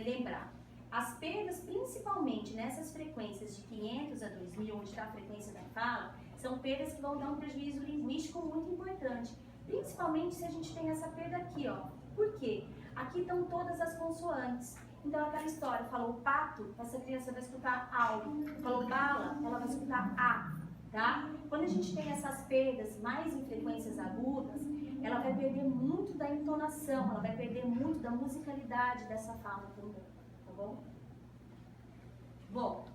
lembrar? As perdas, principalmente nessas frequências de 500 a 2000, onde está a frequência da fala, são perdas que vão dar um prejuízo linguístico muito importante. Principalmente se a gente tem essa perda aqui, ó. Por quê? Aqui estão todas as consoantes. Então, aquela história, falou pato, essa criança vai escutar algo. Falou bala, ela vai escutar a, tá? Quando a gente tem essas perdas mais em frequências agudas, ela vai perder muito da entonação, ela vai perder muito da musicalidade dessa fala também, tá bom? Bom,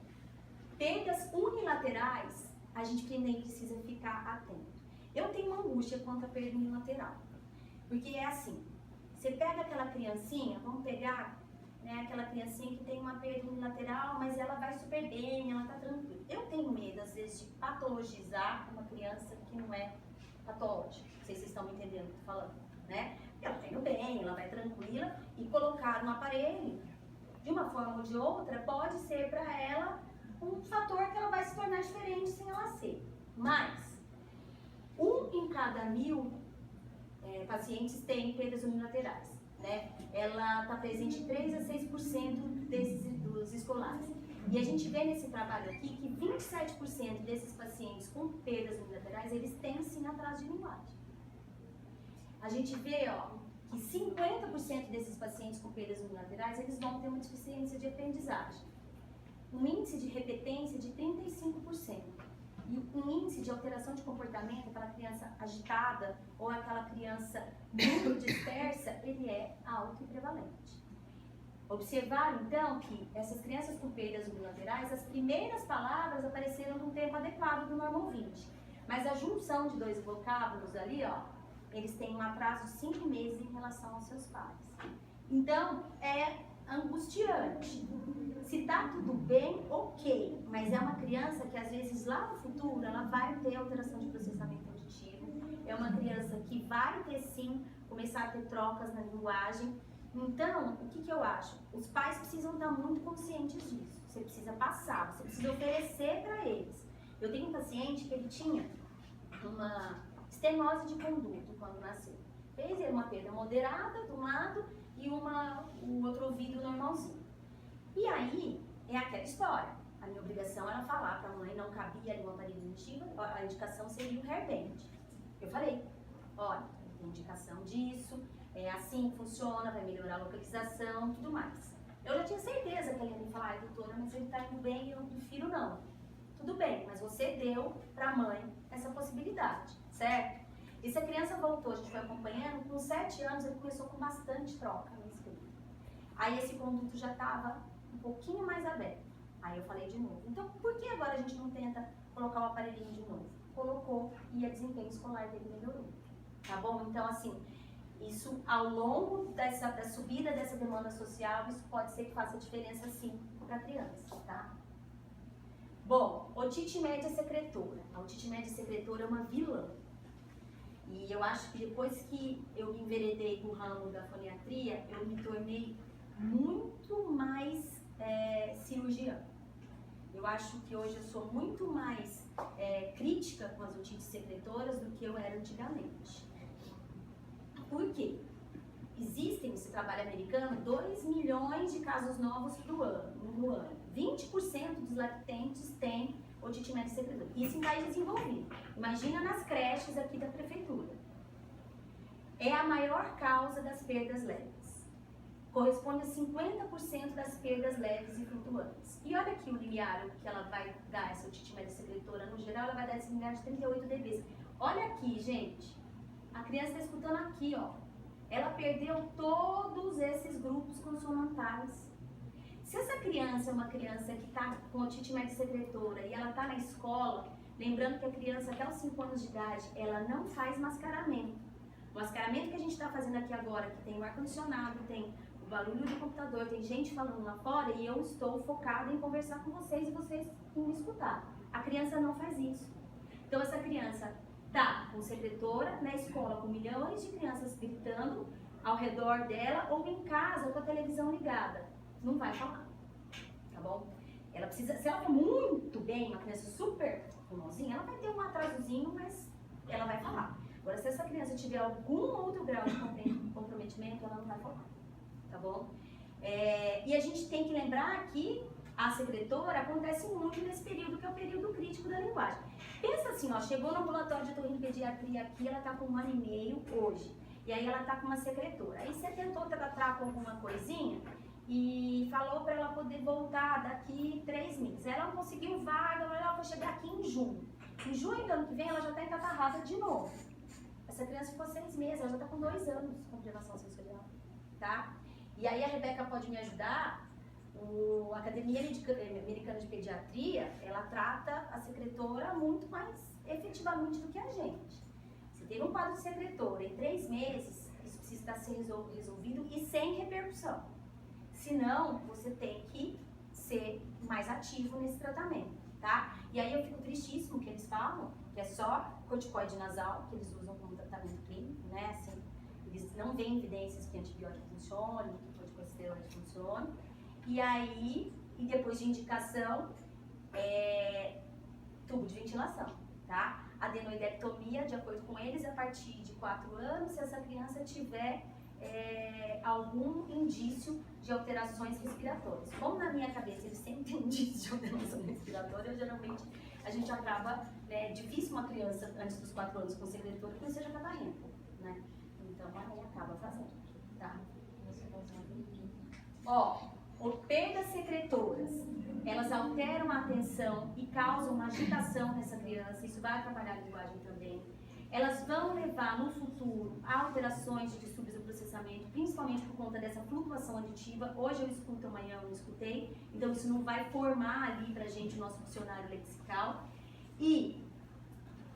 perdas unilaterais, a gente também precisa ficar atento. Eu tenho uma angústia quanto à perda unilateral, porque é assim, você pega aquela criancinha, vamos pegar, né, aquela criancinha que tem uma perda unilateral, mas ela vai super bem, ela tá tranquila. Eu tenho medo, às vezes, de patologizar uma criança que não é patológica. Não sei se vocês estão me entendendo o que eu tô falando, né? Ela tá indo bem, ela vai tranquila, e colocar no aparelho, de uma forma ou de outra, pode ser para ela um fator que ela vai se tornar diferente sem ela ser. Mas, 1 em cada 1000 pacientes tem perdas unilaterais, né? Ela está presente em 3 a 6% dos escolares. E a gente vê nesse trabalho aqui que 27% desses pacientes com perdas unilaterais, eles têm sim atraso de linguagem. A gente vê, ó, que 50% desses pacientes com perdas unilaterais, eles vão ter uma deficiência de aprendizagem. Um índice de repetência de 35%. E um índice de alteração de comportamento, aquela criança agitada ou aquela criança muito dispersa, ele é alto e prevalente. Observaram, então, que essas crianças com perdas unilaterais, as primeiras palavras apareceram num tempo adequado do normal 20. Mas a junção de 2 vocábulos ali, ó, eles têm um atraso de 5 meses em relação aos seus pais. Então, é angustiante. Se tá tudo bem, ok. Mas é uma criança que, às vezes, lá no futuro, ela vai ter alteração de processamento auditivo. É uma criança que vai ter, sim, começar a ter trocas na linguagem. Então, o que eu acho? Os pais precisam estar muito conscientes disso. Você precisa passar, você precisa oferecer para eles. Eu tenho um paciente que ele tinha uma estenose de conduto quando nasceu. Fez uma perda moderada de um lado e o outro ouvido normalzinho. E aí, é aquela história. A minha obrigação era falar para a mãe, não cabia ali uma aparelho auditivo, a indicação seria o hairband. Eu falei, olha, tem indicação disso, é assim que funciona, vai melhorar a localização e tudo mais. Eu já tinha certeza que ele ia me falar, doutora, mas ele está indo bem e eu prefiro não. Tudo bem, mas você deu para a mãe essa possibilidade, certo? E se a criança voltou, a gente foi acompanhando, com 7 anos ele começou com bastante troca na escrita. Aí esse conduto já estava um pouquinho mais aberto. Aí eu falei de novo, então por que agora a gente não tenta colocar o aparelhinho de novo? Colocou e o desempenho escolar dele melhorou, tá bom? Então assim, isso ao longo da subida dessa demanda social, isso pode ser que faça diferença sim para a criança, tá? Bom, otite média secretora. A otite média secretora é uma vilã. E eu acho que depois que eu me enveredei no ramo da foniatria, eu me tornei muito mais cirurgiã. Eu acho que hoje eu sou muito mais crítica com as otites secretoras do que eu era antigamente. Por quê? Existem, nesse trabalho americano, 2 milhões de casos novos no ano. 20% dos lactentes têm otite média secretora. Isso em país desenvolvido. Imagina nas creches aqui da prefeitura. É a maior causa das perdas leves. Corresponde a 50% das perdas leves e flutuantes. E olha aqui o limiar que ela vai dar, essa otite média secretora, no geral, ela vai dar esse limiar de 38 dB. Olha aqui, gente. A criança está escutando aqui, ó. Ela perdeu todos esses grupos consonantais. Se essa criança é uma criança que está com otite média secretora e ela está na escola, lembrando que a criança até os 5 anos de idade, ela não faz mascaramento. O mascaramento que a gente está fazendo aqui agora, que tem o ar-condicionado, tem o barulho do computador, tem gente falando lá fora e eu estou focada em conversar com vocês e vocês em me escutar. A criança não faz isso. Então essa criança está com secretora na escola com milhões de crianças gritando ao redor dela ou em casa com a televisão ligada. Não vai falar, tá bom? Ela precisa, se ela for muito bem, uma criança super pulmãozinha, ela vai ter um atrasozinho, mas ela vai falar. Agora, se essa criança tiver algum outro grau de comprometimento, ela não vai falar, tá bom? E a gente tem que lembrar que a secretora acontece muito nesse período, que é o período crítico da linguagem. Pensa assim, ó, chegou no ambulatório de otorrinopediatria aqui, ela tá com 1 ano e meio hoje, e aí ela tá com uma secretora. Aí você tentou tratar com alguma coisinha e falou para ela poder voltar daqui 3 meses. Ela não conseguiu vaga, mas ela vai chegar aqui em junho. Em junho do ano que vem, ela já está encatarrada de novo. Essa criança ficou 6 meses, ela já está com 2 anos com privação sensorial, tá? E aí a Rebeca pode me ajudar. A Academia Americana de Pediatria, ela trata a secretora muito mais efetivamente do que a gente. Se teve um quadro de secretora em 3 meses, isso precisa estar sendo resolvido e sem repercussão. Senão, você tem que ser mais ativo nesse tratamento, tá? E aí eu fico tristíssimo que eles falam que é só corticoide nasal que eles usam como tratamento clínico, né? Assim, eles não veem evidências que antibiótico funcione, que corticosteroide funcione. E aí, depois de indicação, tubo de ventilação, tá? adenoidectomia, de acordo com eles, a partir de 4 anos, se essa criança tiver algum indício de alterações respiratórias. Como na minha cabeça eles sempre têm indício de alteração respiratória, geralmente a gente acaba, é difícil uma criança antes dos 4 anos com secretor que não seja catarrento, né? Então aí acaba fazendo, tá? Perdas secretoras, elas alteram a atenção e causam uma agitação nessa criança, isso vai atrapalhar a linguagem também. Elas vão levar no futuro a alterações de distúrbios do processamento, principalmente por conta dessa flutuação auditiva. Hoje eu escuto, amanhã eu não escutei, então isso não vai formar ali pra gente o nosso dicionário lexical. E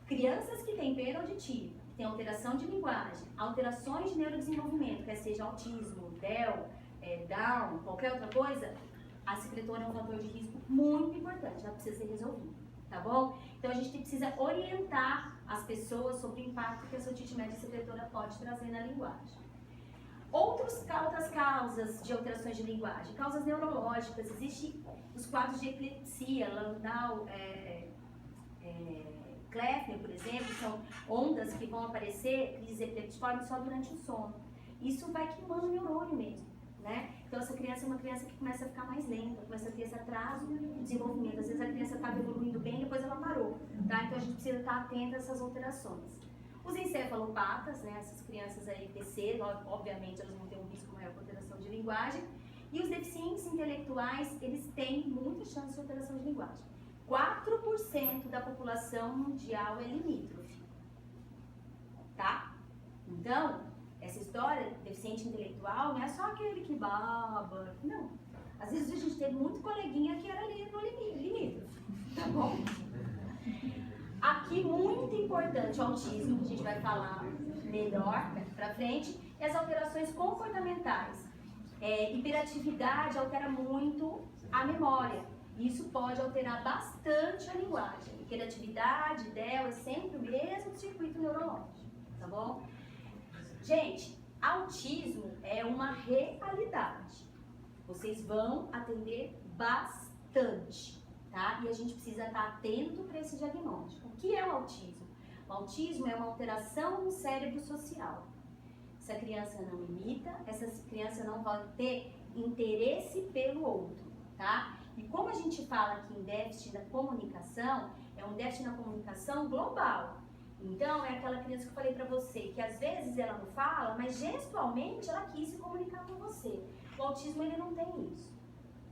crianças que têm perda auditiva, que têm alteração de linguagem, alterações de neurodesenvolvimento, quer seja autismo, DEL, Down, qualquer outra coisa, a secretora é um fator de risco muito importante, ela precisa ser resolvida, tá bom? Então a gente precisa orientar as pessoas sobre o impacto que essa otite média secretora pode trazer na linguagem. Outras causas de alterações de linguagem, causas neurológicas, existem os quadros de epilepsia, Landau, Kleffner, por exemplo, são ondas que vão aparecer, crises epileptiformes, só durante o sono. Isso vai queimando o neurônio mesmo. Né? Então essa criança é uma criança que começa a ficar mais lenta, começa a ter esse atraso no desenvolvimento. Às vezes a criança estava evoluindo bem, depois ela parou, tá? Então a gente precisa estar atento a essas alterações. Os encefalopatas, né? Essas crianças aí PC, obviamente elas vão ter um risco maior com alteração de linguagem. E os deficientes intelectuais, eles têm muita chance de alteração de linguagem. 4% da população mundial é limítrofe, tá? Então, essa história, deficiente intelectual, não é só aquele que baba, não. Às vezes a gente teve muito coleguinha que era ali no limítrofe, tá bom? Aqui, muito importante, o autismo, que a gente vai falar melhor pra frente, e as alterações comportamentais. Hiperatividade altera muito a memória. Isso pode alterar bastante a linguagem. Hiperatividade, DEL, é sempre o mesmo circuito neurológico, tá bom? Gente, autismo é uma realidade. Vocês vão atender bastante, tá? E a gente precisa estar atento para esse diagnóstico. O que é o autismo? O autismo é uma alteração no cérebro social. Essa criança não imita, essa criança não vai ter interesse pelo outro, tá? E como a gente fala aqui em déficit da comunicação, é um déficit na comunicação global. Então, é aquela criança que eu falei pra você, que às vezes ela não fala, mas gestualmente ela quis se comunicar com você. O autismo, ele não tem isso,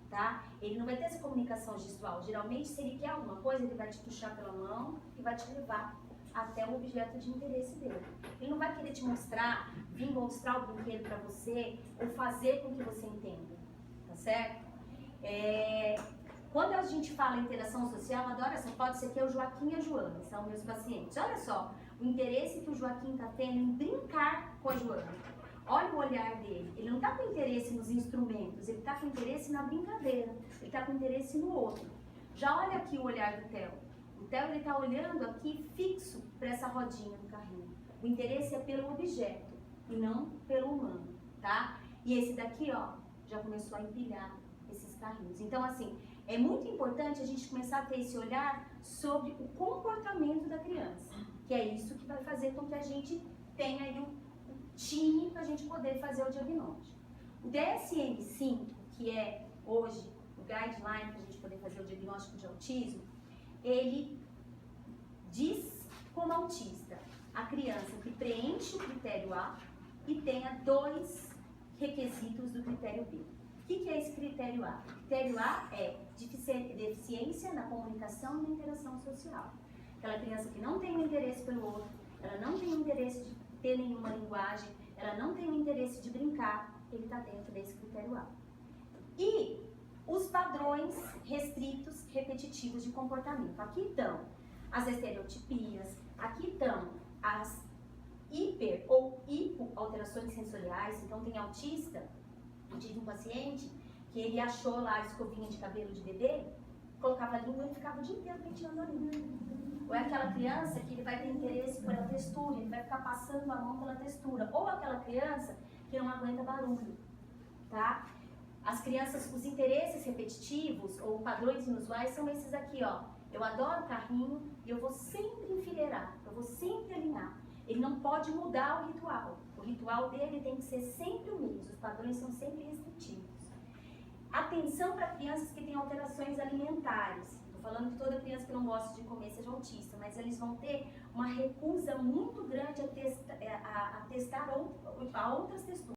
tá? Ele não vai ter essa comunicação gestual. Geralmente, se ele quer alguma coisa, ele vai te puxar pela mão e vai te levar até o objeto de interesse dele. Ele não vai querer te mostrar, vir mostrar o brinquedo pra você, ou fazer com que você entenda, tá certo? Quando a gente fala em interação social, eu adoro essa foto, isso aqui é o Joaquim e a Joana, são meus pacientes. Olha só, o interesse que o Joaquim está tendo em brincar com a Joana. Olha o olhar dele, ele não está com interesse nos instrumentos, ele está com interesse na brincadeira, ele está com interesse no outro. Já olha aqui o olhar do Theo. O Theo, ele está olhando aqui fixo para essa rodinha do carrinho. O interesse é pelo objeto e não pelo humano, tá? E esse daqui, ó, já começou a empilhar esses carrinhos. Então, assim, é muito importante a gente começar a ter esse olhar sobre o comportamento da criança, que é isso que vai fazer com que a gente tenha aí um time para a gente poder fazer o diagnóstico. O DSM-5, que é hoje o guideline para a gente poder fazer o diagnóstico de autismo, ele diz como autista a criança que preenche o critério A e tenha 2 requisitos do critério B. O que é esse critério A? O critério A é deficiência na comunicação e na interação social. Aquela criança que não tem interesse pelo outro, ela não tem interesse de ter nenhuma linguagem, ela não tem interesse de brincar, ele está dentro desse critério A. E os padrões restritos repetitivos de comportamento. Aqui estão as estereotipias, aqui estão as hiper ou hipo alterações sensoriais. Então tem autista. Eu tive um paciente que ele achou lá a escovinha de cabelo de bebê, colocava a língua e ficava o dia inteiro penteando a língua. Ou é aquela criança que ele vai ter interesse pela textura, ele vai ficar passando a mão pela textura. Ou aquela criança que não aguenta barulho, tá? As crianças, os interesses repetitivos ou padrões inusuais são esses aqui, ó. Eu adoro carrinho e eu vou sempre enfileirar, eu vou sempre alinhar. Ele não pode mudar o ritual. O ritual dele tem que ser sempre o mesmo, os padrões são sempre restritivos. Atenção para crianças que têm alterações alimentares. Estou falando que toda criança que não gosta de comer seja autista, mas eles vão ter uma recusa muito grande a testar outras texturas.